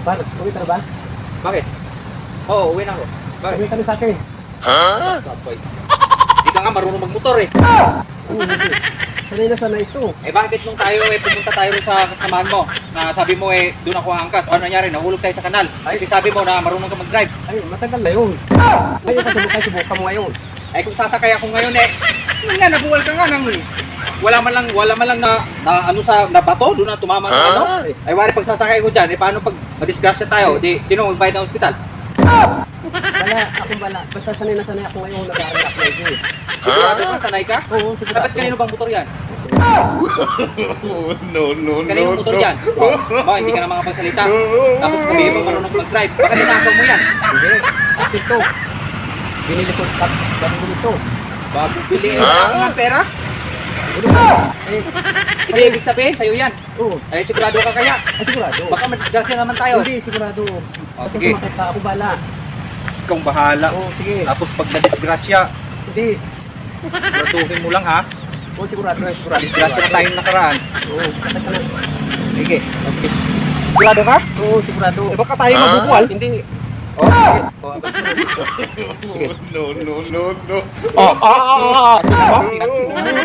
Par, uwi ka na ba? Bakit? Oo, uwi na ako. Bakit? Uwi ka na sa akin. Sapoy. Hindi ka nga marunong magmotor eh. Oo, hindi. Sanay na sanay ito. Eh bakit nung tayo pumunta tayo rin sa kasamahan mo na sabi mo doon ako angkas. Ano nangyari? Nahulog tayo sa kanal. Kasi sabi mo na marunong ka mag-drive. Ay, matagal na yun. Ngayon ka subukan mo ngayon. Eh kung sasakay ako ngayon yun nga, nabuwal ka nga ng wala man lang na ano sa na bato doon na tumama sa ano. Ay wari pag sasakay ko diyan, paano pag madisgrasya tayo? Di sino magbayad ng ospital? Bala. Basta sanay na sanay ako ngayon nag-aaral ako ngayon. Sigurado ka, sanay ka? Oo, sigurado. Dapat kanino bang motor yan? No. Kanino motor yan? Oh, hindi ka na makapagsalita. Tapos sabihin mo marunong ka mag-drive. Baka ninakaw mo yan. Hindi. At ito. Binili ko ito. Bago bili. Ako ng pera? Eh, Hindi, ibig sabihin, sa'yo yan. oo. Ay, sigurado ka kaya. Ay, sigurado. Baka madisgrasya naman tayo. Hindi, sigurado. Oh, Kasi sige. makita ako bala. Ikaw ang bahala. Oo, sige. Tapos pag nadisgrasya, Hindi. siguraduhin mo lang ha. Oo, sigurado. Disgrasya na tayong nakaraan. Oo, kata ka na. Sige. Okay. Sigurado ka? Oo, sigurado. Eh, baka tayo mabubuwal. Hindi. Oh, sige. Sige. No.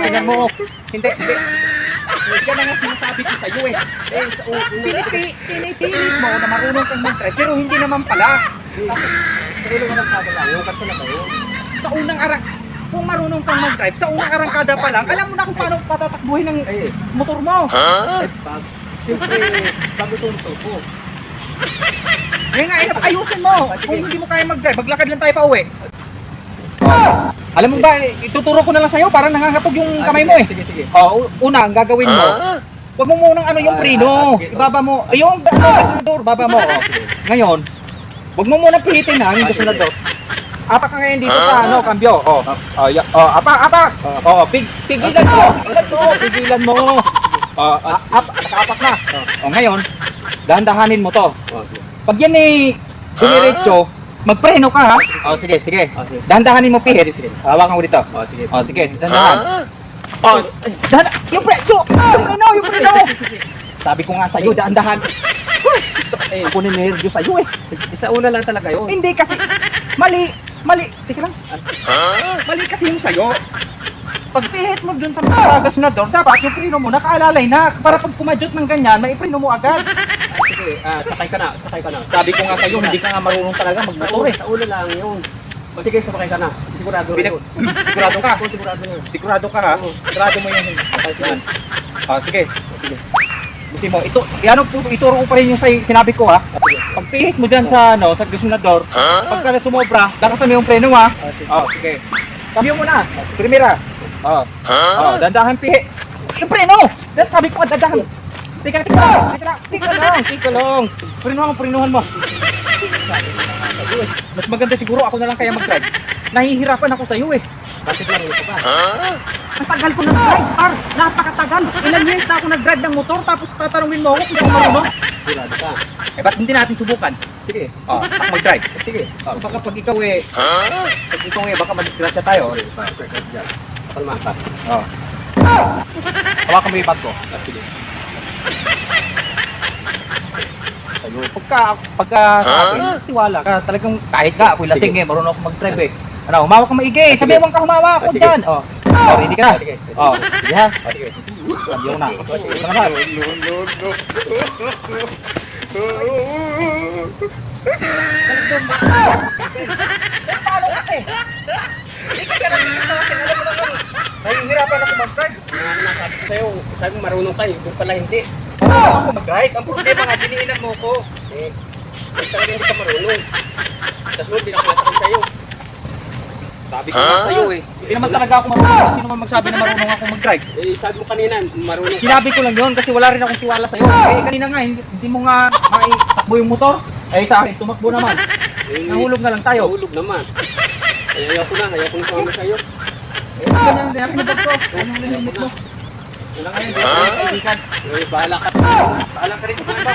Tingnan mo. Hindi. Yan ang sinasabi ko sa'yo eh. Pinipilit mo na marunong kang mag-drive, pero hindi naman pala. Siguro naman kada lang. Yung kata na kayo. Sa unang kung marunong kang mag-drive, sa unang arangkada pa lang, alam mo na kung paano patatakbuhin ng motor mo. Siyempre, bago ito ang ko. Ngayon nga, ayusin mo. Kung hindi mo kaya mag-drive, maglakad lang tayo pa uwi. Alam mo ba, ituturo ko na lang sa'yo, parang nangangatog yung kamay mo eh. Sige. Una, ang gagawin mo, huwag mo munang yung preno. Ibaba mo, yung gasolidor, baba mo. Ngayon, huwag mo munang pilitin ha, yung gasolidor. Apa ka ngayon dito sa kambyo. Apa. Pigilan mo. Nakaapak na. Ngayon, dahan-dahanin mo to. Pag yan dumiretso, magpreno ka ha. Sige. Dahan-dahanin mo pihit. Hawakan ko dito. Sige, dahan-dahan. Yung preno. Yung preno. Sabi ko nga sa'yo, dahan-dahan. Ako ninervyo sa'yo eh. Isa una lang talaga yun. Hindi kasi, mali. Teka lang. Mali kasi yung sa'yo. Pag pihit mo dun sa mga gasolidor, dapat yung preno mo nakaalalay na. Para pag kumadyot ng ganyan, may preno mo agad. Sige, sakay ka na. Sabi ko nga sa'yo, hindi ka nga marunong talaga magmotor eh. Sa una lang yun. O sige, sakay ka na. Sigurado na yun. Sigurado ka? Oo, sigurado na. Sigurado ka ha? Sigurado mo yung yan. Sige. Gusto mo, ituro ko pa rin yung sinabi ko ha. Pag pihit mo dyan sa gasolidor, pagka sumobra, lakasan mo yung preno ha. Sige. Cambio mo na. Primera. Dandahan pihit. Yung preno! Sabi ko, dandahan. Tika lang. Prenuhan mo. Mas maganda siguro ako na lang kaya mag-drive. Nahihirapan ako sa'yo eh. Bakit marunong ka ba? Ang tagal ko nag-drive, par. Napakatagal. Ilang years na ako nag-drive ng motor tapos tatanungin mo ako kung ako marunong. Sigurado ka. Eh, ba't hindi natin subukan? Sige. Ako mag-drive. Sige. Baka pag ikaw baka madisgrasya tayo. Perfect dyan. Palma ka. Hawakan mo yung bag ko. Sige. Sa'yo, pagka sa akin, tiwala ka. Talagang kahit ka, ako'y lasing eh, marunong ako mag-drive eh. Humawak ka maigi. Sabihan ka humawak ako dyan. Ready ka na? Sige. Sige ha. Sige. Sabihan ko na. Ito na ba? Paano kasi? Ikaw ka lang sa akin. Alam mo naman. Nahihirapan ako mag-drive. Sabi ko sa'yo, sabi mo marunong tayo, kung pala hindi. Marunong ako mag-drive. Ang problema nga, diniinan mo ko. Talaga hindi ka marunong. Sa sunod, pinakalasakin sa'yo. Sabi ko nga sa'yo eh. Hindi naman talaga ako marunong. Sino man magsabi na marunong ako mag-drive? Sabi mo kanina, marunong ka. Sinabi ko lang yun kasi wala rin akong tiwala sa'yo. Kanina nga, hindi mo nga maitakbo yung motor. Sa akin, tumakbo naman. Nahulog na lang tayo. Nahulog naman. Ayaw ko na sumama sa'yo. Ganyan din, pinabag ko. Ano yung limit mo? Wala ngayon, hindi ako kaibigan. Bahala ka. Paalam ka rin, kumanda.